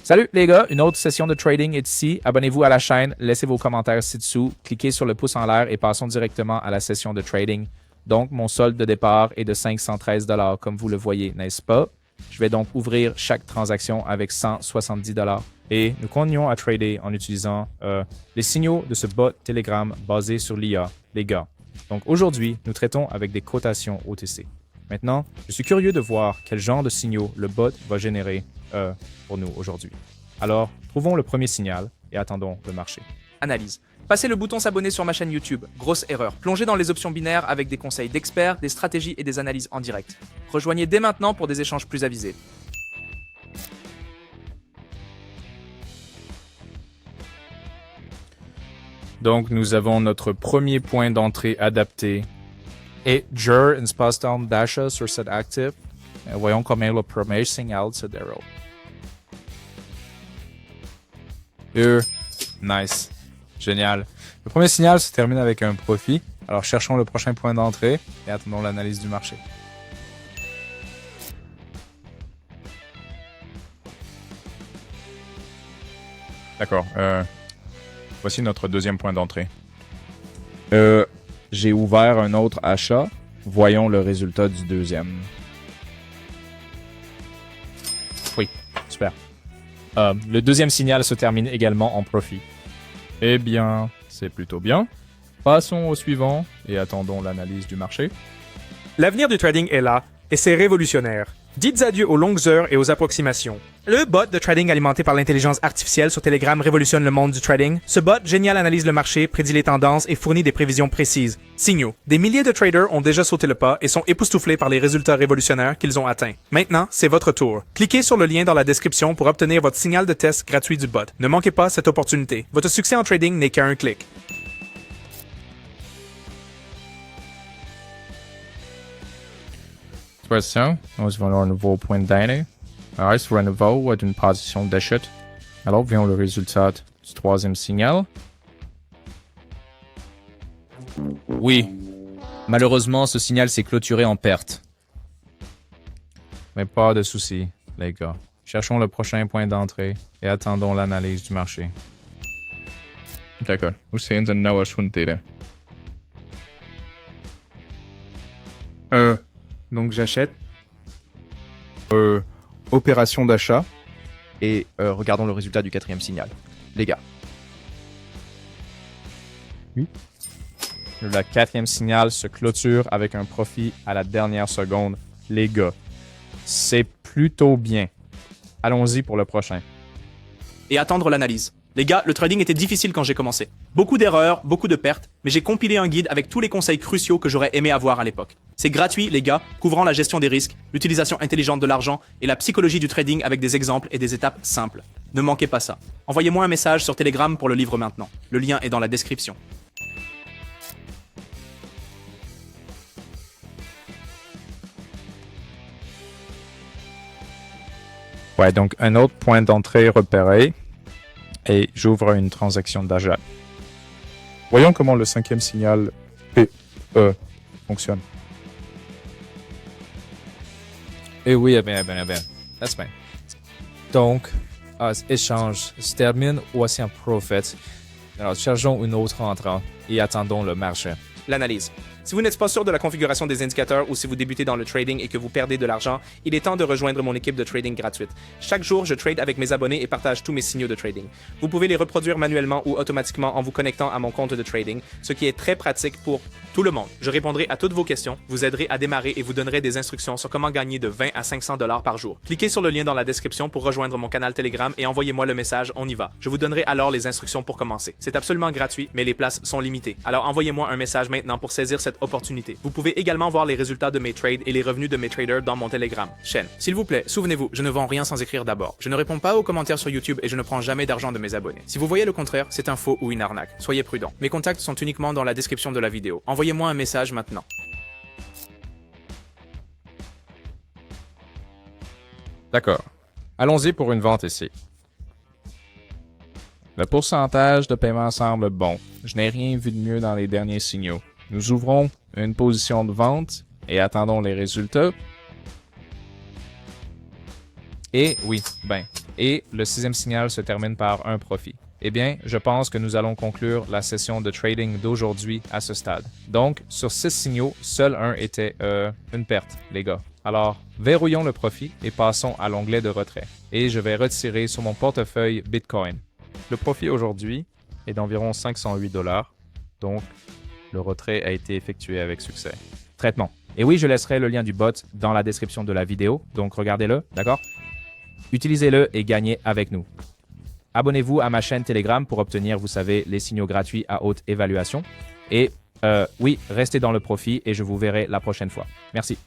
Salut les gars, une autre session de trading est ici. Abonnez-vous à la chaîne, laissez vos commentaires ci-dessous, cliquez sur le pouce en l'air et passons directement à la session de trading. Donc, mon solde de départ est de 513 $ comme vous le voyez, n'est-ce pas? Je vais donc ouvrir chaque transaction avec 170 $ et nous continuons à trader en utilisant les signaux de ce bot Telegram basé sur l'IA, les gars. Donc aujourd'hui, nous traitons avec des cotations OTC. Maintenant, je suis curieux de voir quel genre de signaux le bot va générer pour nous aujourd'hui. Alors, trouvons le premier signal et attendons le marché. Analyse. Passez le bouton s'abonner sur ma chaîne YouTube. Grosse erreur. Plongez dans les options binaires avec des conseils d'experts, des stratégies et des analyses en direct. Rejoignez dès maintenant pour des échanges plus avisés. Donc, nous avons notre premier point d'entrée adapté. Et Jur and Space Down Dasha sur cette active. Voyons combien le premier signal se déroule. Nice. Génial. Le premier signal se termine avec un profit. Alors, cherchons le prochain point d'entrée et attendons l'analyse du marché. D'accord. Voici notre deuxième point d'entrée. J'ai ouvert un autre achat. Voyons le résultat du deuxième. Oui, super. Le deuxième signal se termine également en profit. Eh bien, c'est plutôt bien. Passons au suivant et attendons l'analyse du marché. L'avenir du trading est là, et c'est révolutionnaire. Dites adieu aux longues heures et aux approximations. Le bot de trading alimenté par l'intelligence artificielle sur Telegram révolutionne le monde du trading. Ce bot génial analyse le marché, prédit les tendances et fournit des prévisions précises. Signaux. Des milliers de traders ont déjà sauté le pas et sont époustouflés par les résultats révolutionnaires qu'ils ont atteints. Maintenant, c'est votre tour. Cliquez sur le lien dans la description pour obtenir votre signal de test gratuit du bot. Ne manquez pas cette opportunité. Votre succès en trading n'est qu'à un clic. Situation, nous avons un nouveau point d'année. Alors, sur un niveau d'une position d'achat. Alors, voyons le résultat du troisième signal. Oui. Malheureusement, ce signal s'est clôturé en perte. Mais pas de souci, les gars. Cherchons le prochain point d'entrée et attendons l'analyse du marché. D'accord. Nous sommes en noua frontière. Donc j'achète. Opération d'achat. Et regardons le résultat du quatrième signal. Les gars. Le quatrième signal se clôture avec un profit à la dernière seconde. Les gars, c'est plutôt bien. Allons-y pour le prochain. Et attendre l'analyse. Les gars, le trading était difficile quand j'ai commencé. Beaucoup d'erreurs, beaucoup de pertes, mais j'ai compilé un guide avec tous les conseils cruciaux que j'aurais aimé avoir à l'époque. C'est gratuit, les gars, couvrant la gestion des risques, l'utilisation intelligente de l'argent et la psychologie du trading avec des exemples et des étapes simples. Ne manquez pas ça. Envoyez-moi un message sur Telegram pour le livre maintenant. Le lien est dans la description. Ouais, donc un autre point d'entrée repéré. Et j'ouvre une transaction d'achat. Voyons comment le cinquième signal PE fonctionne. Eh oui, bien. That's bien. Donc, échange se termine, voici un profit. Alors, cherchons une autre entrée et attendons le marché. L'analyse. Si vous n'êtes pas sûr de la configuration des indicateurs ou si vous débutez dans le trading et que vous perdez de l'argent, il est temps de rejoindre mon équipe de trading gratuite. Chaque jour, je trade avec mes abonnés et partage tous mes signaux de trading. Vous pouvez les reproduire manuellement ou automatiquement en vous connectant à mon compte de trading, ce qui est très pratique pour tout le monde. Je répondrai à toutes vos questions, vous aiderai à démarrer et vous donnerai des instructions sur comment gagner de 20 à 500 $ par jour. Cliquez sur le lien dans la description pour rejoindre mon canal Telegram et envoyez-moi le message On y va. Je vous donnerai alors les instructions pour commencer. C'est absolument gratuit, mais les places sont limitées. Alors envoyez-moi un message maintenant pour saisir cette opportunité. Vous pouvez également voir les résultats de mes trades et les revenus de mes traders dans mon Telegram. Chaîne. S'il vous plaît, souvenez-vous, je ne vends rien sans écrire d'abord. Je ne réponds pas aux commentaires sur YouTube et je ne prends jamais d'argent de mes abonnés. Si vous voyez le contraire, c'est un faux ou une arnaque. Soyez prudent. Mes contacts sont uniquement dans la description de la vidéo. Envoyez-moi un message maintenant. D'accord. Allons-y pour une vente ici. Le pourcentage de paiement semble bon. Je n'ai rien vu de mieux dans les derniers signaux. Nous ouvrons une position de vente et attendons les résultats. Et oui, Et le 6e signal se termine par un profit. Eh bien, je pense que nous allons conclure la session de trading d'aujourd'hui à ce stade. Donc, sur 6 signaux, seul un était une perte, les gars. Alors, verrouillons le profit et passons à l'onglet de retrait. Et je vais retirer sur mon portefeuille Bitcoin. Le profit aujourd'hui est d'environ 508 $. Donc, le retrait a été effectué avec succès. Traitement. Et oui, je laisserai le lien du bot dans la description de la vidéo, donc regardez-le, d'accord? Utilisez-le et gagnez avec nous. Abonnez-vous à ma chaîne Telegram pour obtenir, vous savez, les signaux gratuits à haute évaluation. Et oui, restez dans le profit et je vous verrai la prochaine fois. Merci.